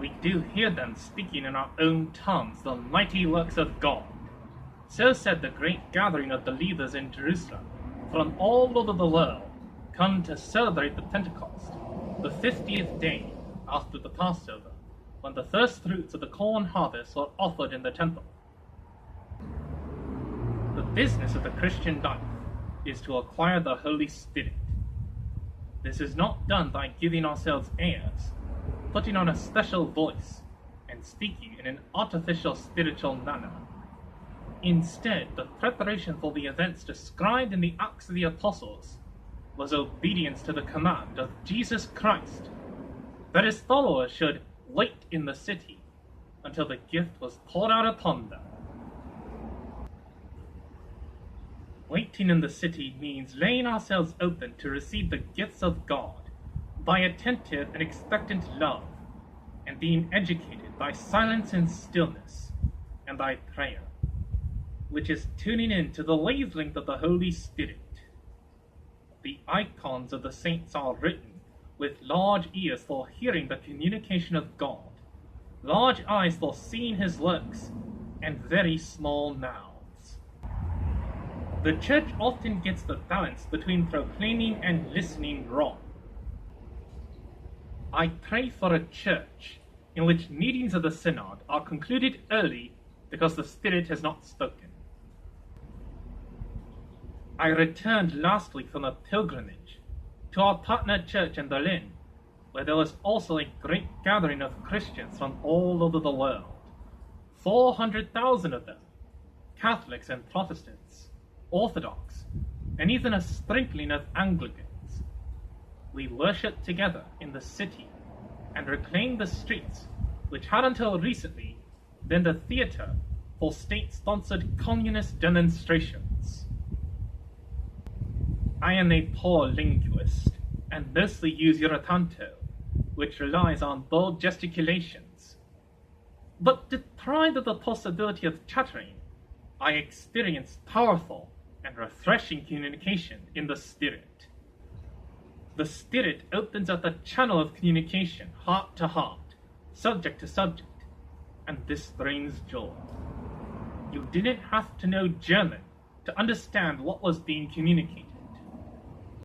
we do hear them speaking in our own tongues the mighty works of God. So said the great gathering of believers in Jerusalem from all over the world, come to celebrate the Pentecost, the 50th day after the Passover, when the first fruits of the corn harvest were offered in the temple. The business of the Christian life is to acquire the Holy Spirit. This is not done by giving ourselves airs, putting on a special voice, and speaking in an artificial spiritual manner. Instead, the preparation for the events described in the Acts of the Apostles was obedience to the command of Jesus Christ that his followers should wait in the city until the gift was poured out upon them. Waiting in the city means laying ourselves open to receive the gifts of God by attentive and expectant love, and being educated by silence and stillness, and by prayer, which is tuning in to the wavelength of the Holy Spirit. The icons of the saints are written with large ears for hearing the communication of God, large eyes for seeing his works, and very small mouths. The church often gets the balance between proclaiming and listening wrong. I pray for a church in which meetings of the synod are concluded early because the Spirit has not spoken. I returned last week from a pilgrimage to our partner church in Berlin, where there was also a great gathering of Christians from all over the world. 400,000 of them, Catholics and Protestants, Orthodox, and even a sprinkling of Anglicans. We worshipped together in the city and reclaimed the streets, which had until recently been the theater for state-sponsored communist demonstrations. I am a poor linguist and mostly use Eurotanto, which relies on bold gesticulations. But deprived of the possibility of chattering, I experience powerful and refreshing communication in the Spirit. The Spirit opens up a channel of communication, heart to heart, subject to subject, and this brings joy. You didn't have to know German to understand what was being communicated.